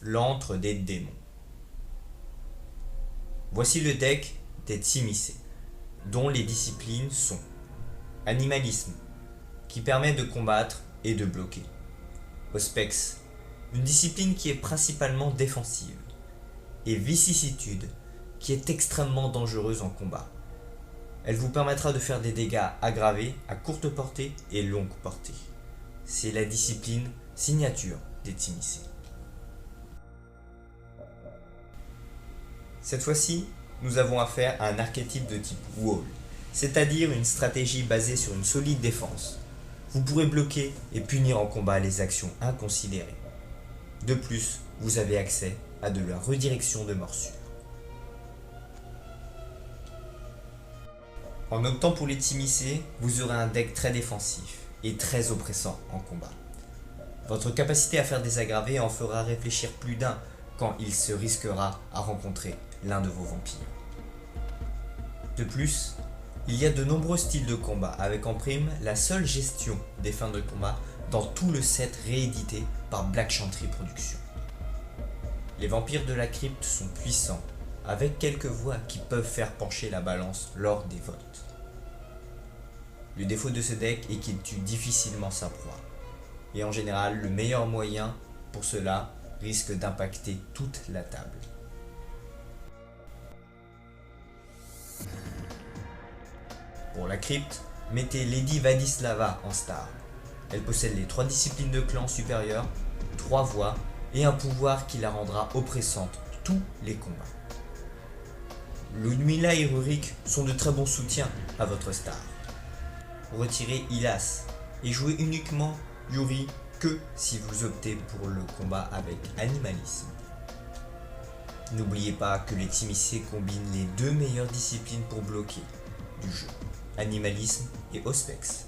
l'antre des démons. Voici le deck des Tzimiscés, dont les disciplines sont Animalisme, qui permet de combattre et de bloquer. Auspex, une discipline qui est principalement défensive. Et Vicissitude, qui est extrêmement dangereuse en combat. Elle vous permettra de faire des dégâts aggravés à courte portée et longue portée. C'est la discipline signature des Tzimiscés. Cette fois-ci, nous avons affaire à un archétype de type Wall, c'est-à-dire une stratégie basée sur une solide défense. Vous pourrez bloquer et punir en combat les actions inconsidérées. De plus, vous avez accès à de la redirection de morsure. En optant pour les Tzimiscés, vous aurez un deck très défensif et très oppressant en combat. Votre capacité à faire des aggravés en fera réfléchir plus d'un quand il se risquera à rencontrer l'un de vos vampires. De plus, il y a de nombreux styles de combat avec en prime la seule gestion des fins de combat dans tout le set réédité par Black Chantry Productions. Les vampires de la crypte sont puissants, avec quelques voix qui peuvent faire pencher la balance lors des votes. Le défaut de ce deck est qu'il tue difficilement sa proie, et en général le meilleur moyen pour cela risque d'impacter toute la table. Pour la crypte, mettez Lady Vadislava en star. Elle possède les 3 disciplines de clan supérieures, 3 voix et un pouvoir qui la rendra oppressante tous les combats. Ludmilla et Rurik sont de très bons soutiens à votre star. Retirez Ilas et jouez uniquement Yuri que si vous optez pour le combat avec Animalisme. N'oubliez pas que les Tzimiscés combinent les 2 meilleures disciplines pour bloquer du jeu, Animalisme et Auspex.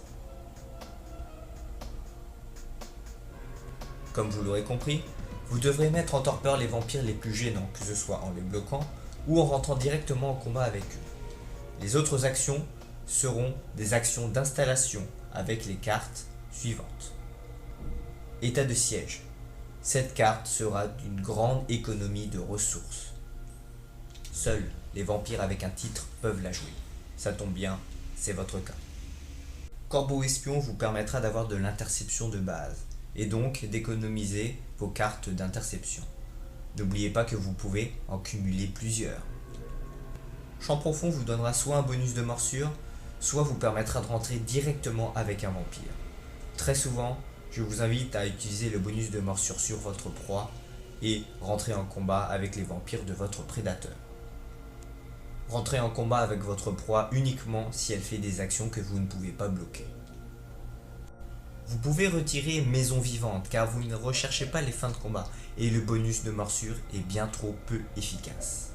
Comme vous l'aurez compris, vous devrez mettre en torpeur les vampires les plus gênants, que ce soit en les bloquant ou en rentrant directement en combat avec eux. Les autres actions seront des actions d'installation avec les cartes suivantes. État de siège. Cette carte sera d'une grande économie de ressources. Seuls les vampires avec un titre peuvent la jouer. Ça tombe bien, c'est votre cas. Corbeau Espion vous permettra d'avoir de l'interception de base, et donc d'économiser vos cartes d'interception. N'oubliez pas que vous pouvez en cumuler plusieurs. Champ Profond vous donnera soit un bonus de morsure, soit vous permettra de rentrer directement avec un vampire. Très souvent, je vous invite à utiliser le bonus de morsure sur votre proie et rentrer en combat avec les vampires de votre prédateur. Rentrez en combat avec votre proie uniquement si elle fait des actions que vous ne pouvez pas bloquer. Vous pouvez retirer Maison Vivante car vous ne recherchez pas les fins de combat et le bonus de morsure est bien trop peu efficace.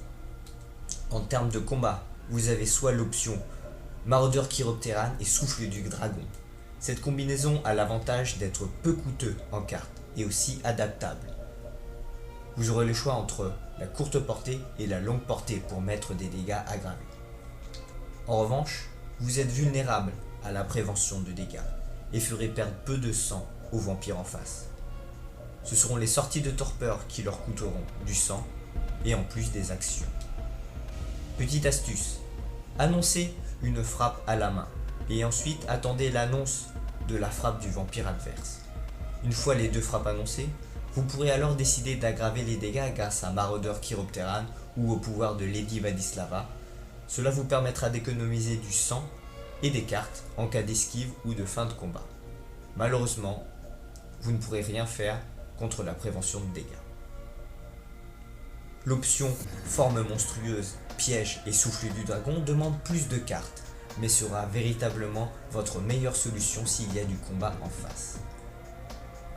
En termes de combat, vous avez soit l'option Maraudeur Chiroptérane et Souffle du Dragon. Cette combinaison a l'avantage d'être peu coûteux en cartes et aussi adaptable. Vous aurez le choix entre la courte portée et la longue portée pour mettre des dégâts aggravés. En revanche, vous êtes vulnérable à la prévention de dégâts et ferez perdre peu de sang aux vampires en face. Ce seront les sorties de torpeur qui leur coûteront du sang et en plus des actions. Petite astuce, annoncez une frappe à la main et ensuite attendez l'annonce de la frappe du vampire adverse. Une fois les 2 frappes annoncées, vous pourrez alors décider d'aggraver les dégâts grâce à Maraudeur Chiroptérane ou au pouvoir de Lady Vadislava. Cela vous permettra d'économiser du sang et des cartes en cas d'esquive ou de fin de combat. Malheureusement, vous ne pourrez rien faire contre la prévention de dégâts. L'option Forme monstrueuse, Piège et Souffle du Dragon demande plus de cartes, mais sera véritablement votre meilleure solution s'il y a du combat en face.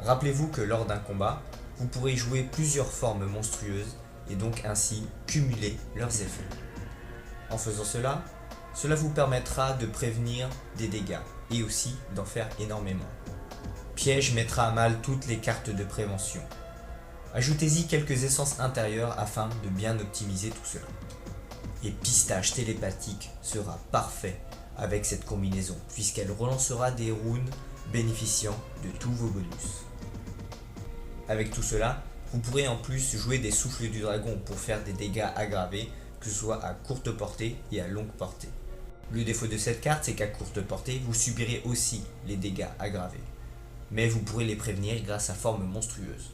Rappelez-vous que lors d'un combat, vous pourrez jouer plusieurs formes monstrueuses et donc ainsi cumuler leurs effets. En faisant cela, cela vous permettra de prévenir des dégâts et aussi d'en faire énormément. Piège mettra à mal toutes les cartes de prévention. Ajoutez-y quelques essences intérieures afin de bien optimiser tout cela. Et Pistache télépathique sera parfait avec cette combinaison puisqu'elle relancera des runes bénéficiant de tous vos bonus. Avec tout cela, Vous pourrez en plus jouer des souffles du dragon pour faire des dégâts aggravés, que ce soit à courte portée et à longue portée. Le défaut de cette carte, c'est qu'à courte portée, vous subirez aussi les dégâts aggravés. Mais vous pourrez les prévenir grâce à forme monstrueuse.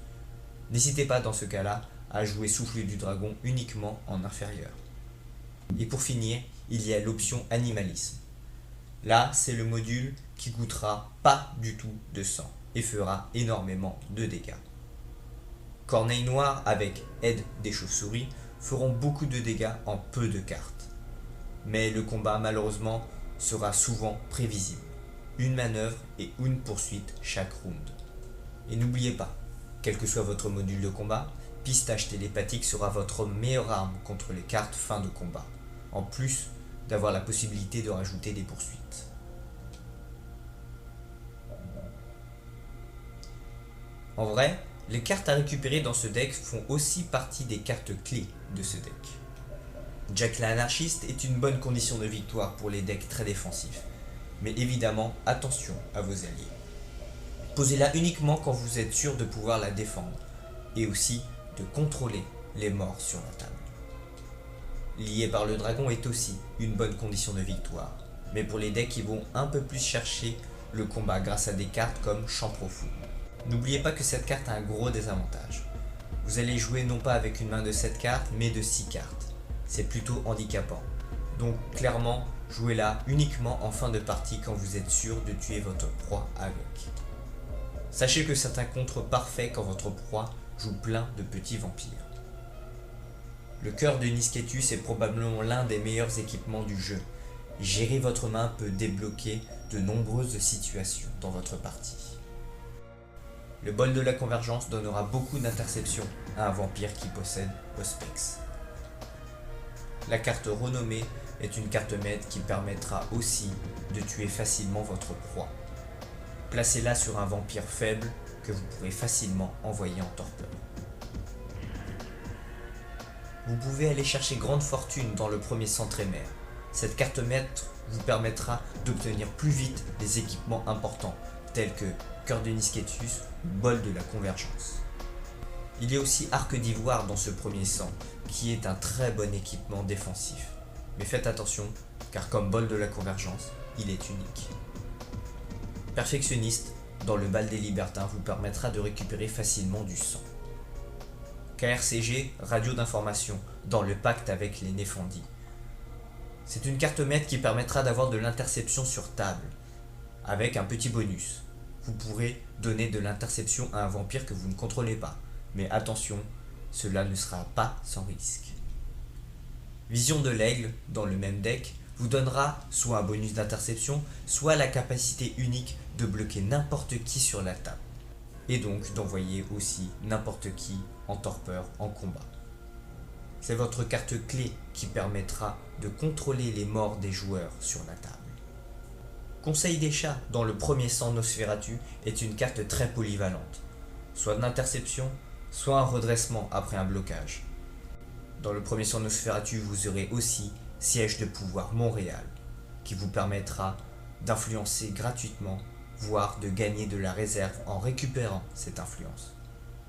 N'hésitez pas dans ce cas-là à jouer souffle du dragon uniquement en inférieur. Et pour finir, il y a l'option animalisme. Là, c'est le module qui coûtera pas du tout de sang et fera énormément de dégâts. Corneille noire avec aide des chauves-souris feront beaucoup de dégâts en peu de cartes. Mais le combat malheureusement sera souvent prévisible. Une manœuvre et une poursuite chaque round. Et n'oubliez pas, quel que soit votre module de combat, Pistache télépathique sera votre meilleure arme contre les cartes fin de combat, en plus d'avoir la possibilité de rajouter des poursuites. En vrai, les cartes à récupérer dans ce deck font aussi partie des cartes clés de ce deck. Jack l'anarchiste est une bonne condition de victoire pour les decks très défensifs, mais évidemment attention à vos alliés. Posez-la uniquement quand vous êtes sûr de pouvoir la défendre, et aussi de contrôler les morts sur la table. Lié par le dragon est aussi une bonne condition de victoire, mais pour les decks qui vont un peu plus chercher le combat grâce à des cartes comme Champ Profond. N'oubliez pas que cette carte a un gros désavantage. Vous allez jouer non pas avec une main de 7 cartes, mais de 6 cartes. C'est plutôt handicapant. Donc clairement, jouez-la uniquement en fin de partie quand vous êtes sûr de tuer votre proie avec. Sachez que c'est un contre parfait quand votre proie joue plein de petits vampires. Le cœur de Nisketus est probablement l'un des meilleurs équipements du jeu. Gérer votre main peut débloquer de nombreuses situations dans votre partie. Le bol de la convergence donnera beaucoup d'interceptions à un vampire qui possède Auspex. La carte renommée est une carte maître qui permettra aussi de tuer facilement votre proie. Placez-la sur un vampire faible que vous pourrez facilement envoyer en torpeur. Vous pouvez aller chercher Grande Fortune dans le premier centre émère. Cette carte maître vous permettra d'obtenir plus vite des équipements importants tels que Cœur de Nisketus ou Bol de la Convergence. Il y a aussi Arc d'Ivoire dans ce premier sang, qui est un très bon équipement défensif. Mais faites attention, car comme Bol de la Convergence, il est unique. Perfectionniste, dans le bal des libertins, vous permettra de récupérer facilement du sang. KRCG, radio d'information, dans le pacte avec les Néfandis. C'est une carte maître qui permettra d'avoir de l'interception sur table, avec un petit bonus. Vous pourrez donner de l'interception à un vampire que vous ne contrôlez pas, mais attention, cela ne sera pas sans risque. Vision de l'aigle, dans le même deck, vous donnera soit un bonus d'interception, soit la capacité unique de bloquer n'importe qui sur la table, et donc d'envoyer aussi n'importe qui en torpeur en combat. C'est votre carte clé qui permettra de contrôler les morts des joueurs sur la table. Conseil des chats dans le premier sang Nosferatu est une carte très polyvalente, soit de l'interception, soit un redressement après un blocage. Dans le premier sang Nosferatu, vous aurez aussi Siège de pouvoir Montréal, qui vous permettra d'influencer gratuitement, voire de gagner de la réserve en récupérant cette influence.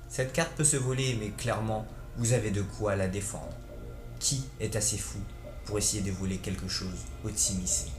Cette carte peut se voler, mais clairement, vous avez de quoi la défendre. Qui est assez fou pour essayer de voler quelque chose optimisé?